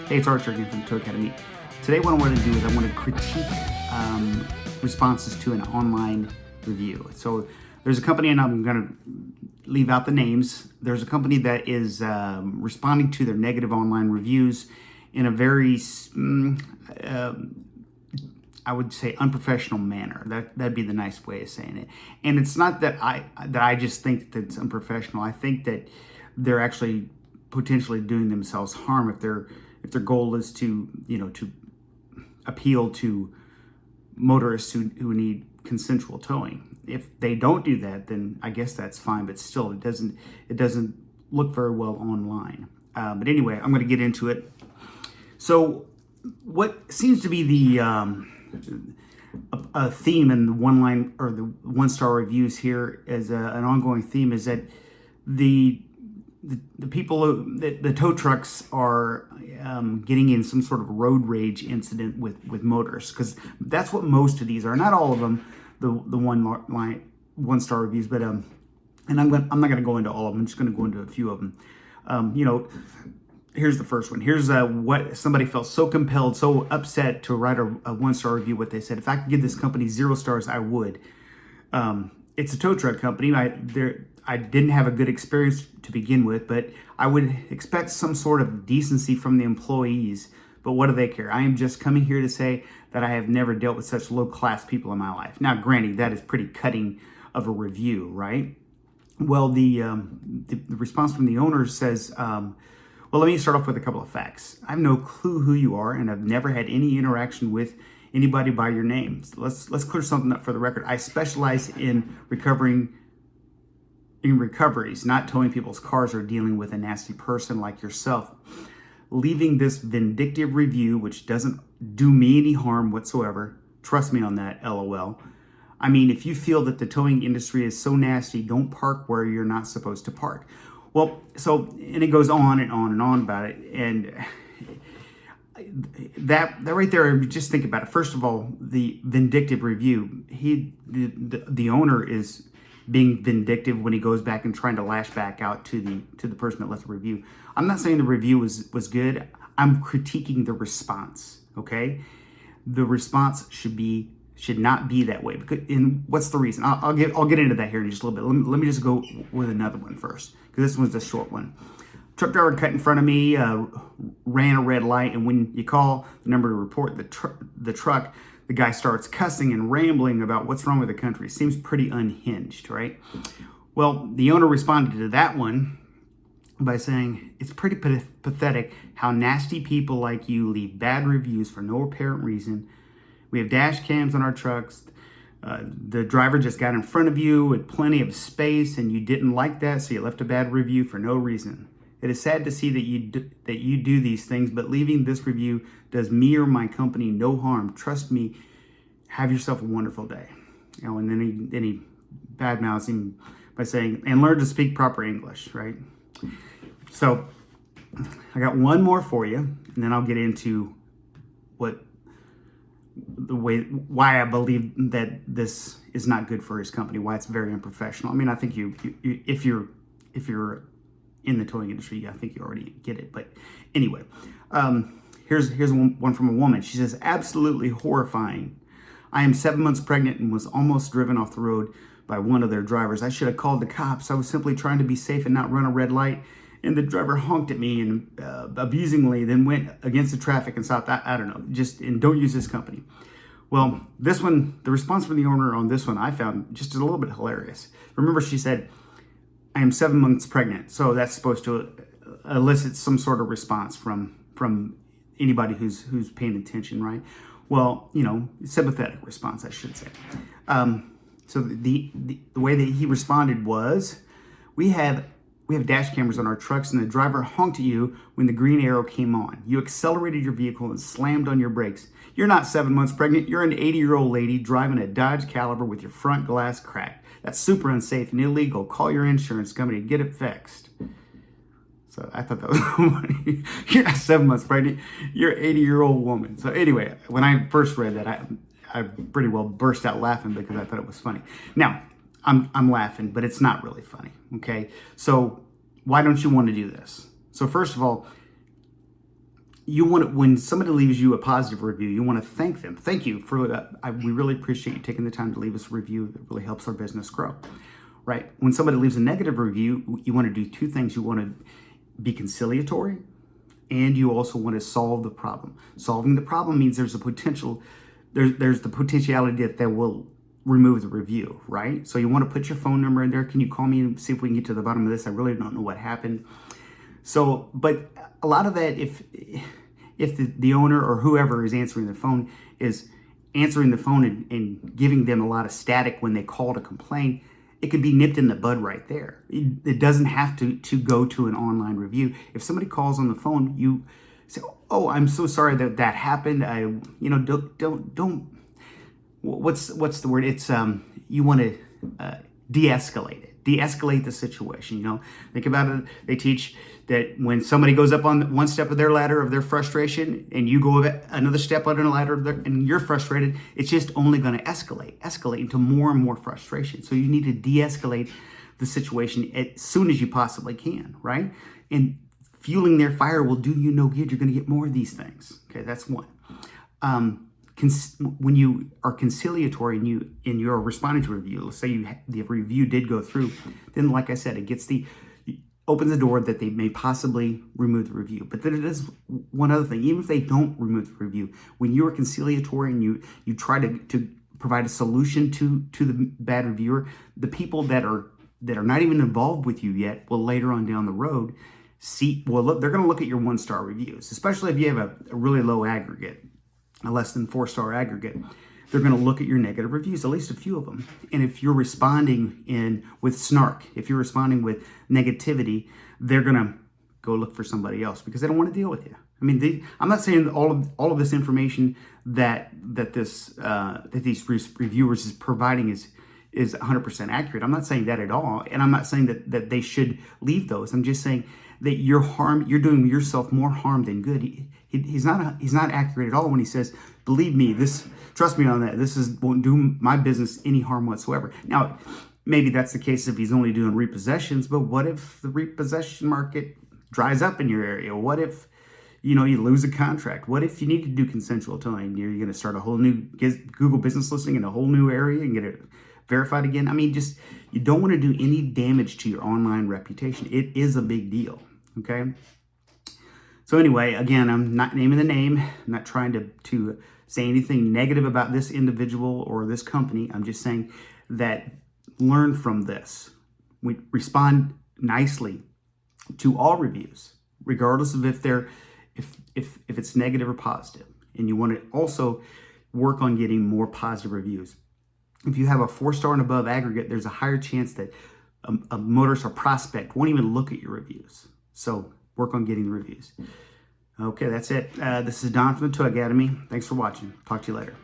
Hey, it's Archer again from the Tow Academy. Today what I want to do is I want to critique responses to an online review. So there's a company, and I'm going to leave out the names. There's a company that is responding to their negative online reviews in a very, I would say, unprofessional manner. That'd be the nice way of saying it. And it's not that I just think that it's unprofessional. I think that they're actually potentially doing themselves harm if their goal is to appeal to motorists who need consensual towing. If they don't do that, then I guess that's fine. But still, it doesn't look very well online. But anyway, I'm going to get into it. So, what seems to be the a theme in the one-star reviews here as an ongoing theme is that the people, the tow trucks are getting in some sort of road rage incident with motorists, because that's what most of these are. Not all of them, the one-star reviews, but and I'm not going to go into all of them. I'm just going to go into a few of them. Here's the first one. Here's what somebody felt so compelled, so upset to write a one-star review. What they said: if I could give this company 0 stars, I would. It's a tow truck company. I didn't have a good experience to begin with, but I would expect some sort of decency from the employees. But what do they care? I am just coming here to say that I have never dealt with such low-class people in my life. Now, granted, that is pretty cutting of a review, right? Well, the response from the owner says, well, let me start off with a couple of facts. I have no clue who you are, and I've never had any interaction with anybody by your name. So let's clear something up for the record. I specialize in recoveries, not towing people's cars or dealing with a nasty person like yourself. Leaving this vindictive review, which doesn't do me any harm whatsoever. Trust me on that, LOL. I mean, if you feel that the towing industry is so nasty, don't park where you're not supposed to park. Well, and it goes on and on and on about it. And that right there, just think about it. First of all, the vindictive review, the owner is being vindictive when he goes back and trying to lash back out to the person that left the review. I'm not saying the review was good. I'm critiquing the response. Okay, the response should not be that way. And what's the reason? I'll get into that here in just a little bit. Let me just go with another one first, because this one's a short one. Truck driver cut in front of me, ran a red light, and when you call the number to report the truck, the guy starts cussing and rambling about what's wrong with the country. Seems pretty unhinged, right? Well, the owner responded to that one by saying, it's pretty pathetic how nasty people like you leave bad reviews for no apparent reason. We have dash cams on our trucks. The driver just got in front of you with plenty of space, and you didn't like that, so you left a bad review for no reason. It is sad to see that you do these things, but leaving this review does me or my company no harm. Trust me. Have yourself a wonderful day. And then he badmouths him by saying, and learn to speak proper English, right? So I got one more for you, and then I'll get into why I believe that this is not good for his company, why it's very unprofessional. I mean, I think if you're in the towing industry, I think you already get it. But anyway, here's one from a woman. She says, absolutely horrifying. I am 7 months pregnant and was almost driven off the road by one of their drivers. I should have called the cops. I was simply trying to be safe and not run a red light. And the driver honked at me and abusingly, then went against the traffic and stopped. I don't know, and don't use this company. Well, this one, the response from the owner on this one, I found just a little bit hilarious. Remember, she said, I am 7 months pregnant. So that's supposed to elicit some sort of response from anybody who's paying attention, right? Well, sympathetic response, I should say. So the way that he responded was, we have dash cameras on our trucks, and the driver honked at you when the green arrow came on. You accelerated your vehicle and slammed on your brakes. You're not 7 months pregnant. You're an 80-year-old lady driving a Dodge Caliber with your front glass cracked. That's super unsafe and illegal. Call your insurance company and get it fixed. So I thought that was funny. You're not 7 months pregnant. You're an 80-year-old woman. So anyway, when I first read that, I pretty well burst out laughing because I thought it was funny. Now, I'm laughing, but it's not really funny, okay? So why don't you want to do this? So first of all, you want to, when somebody leaves you a positive review, you want to thank them. Thank you for that. We really appreciate you taking the time to leave us a review. It really helps our business grow, right? When somebody leaves a negative review, you want to do two things. You want to be conciliatory, and you also want to solve the problem. Solving the problem means there's a potential, there's the potentiality that they will remove the review, right? So you want to put your phone number in there. Can you call me and see if we can get to the bottom of this? I really don't know what happened. So, but a lot of that, if the owner or whoever is answering the phone is answering the phone and giving them a lot of static when they call to complain, it could be nipped in the bud right there. It doesn't have to go to an online review. If somebody calls on the phone, you say, "Oh, I'm so sorry that happened. Don't. What's the word? It's you want to de-escalate it. De-escalate the situation. Think about it. They teach that when somebody goes up on one step of their ladder of their frustration and you go another step on a ladder and you're frustrated, it's just only going to escalate into more and more frustration. So you need to de-escalate the situation as soon as you possibly can, right? And fueling their fire will do you no good. You're going to get more of these things. Okay, that's one. When you are conciliatory and you're responding to a review, let's say the review did go through, then like I said, it opens the door that they may possibly remove the review. But then it is one other thing. Even if they don't remove the review, when you are conciliatory and you try to provide a solution to the bad reviewer, the people that are not even involved with you yet will later on down the road they're going to look at your 1-star reviews, especially if you have a really low aggregate, a less than 4-star aggregate. They're going to look at your negative reviews, at least a few of them. And if you're responding with snark, if you're responding with negativity, they're going to go look for somebody else because they don't want to deal with you. I mean, I'm not saying all of this information that these reviewers is providing is 100% accurate. I'm not saying that at all, and I'm not saying that they should leave those. I'm just saying that you're doing yourself more harm than good. He's not accurate at all when he says, "Believe me, trust me on that. Won't do my business any harm whatsoever." Now, maybe that's the case if he's only doing repossessions, but what if the repossession market dries up in your area? What if you lose a contract? What if you need to do consensual towing? You're going to start a whole new Google business listing in a whole new area and get it verified again. I mean, you don't want to do any damage to your online reputation. It is a big deal, okay? So anyway, again, I'm not naming the name. I'm not trying to say anything negative about this individual or this company. I'm just saying that learn from this. We respond nicely to all reviews, regardless of if it's negative or positive. And you want to also work on getting more positive reviews. If you have a 4-star and above aggregate, there's a higher chance that a motorist or prospect won't even look at your reviews. So work on getting the reviews. Okay, that's it. This is Don from the Tow Academy. Thanks for watching. Talk to you later.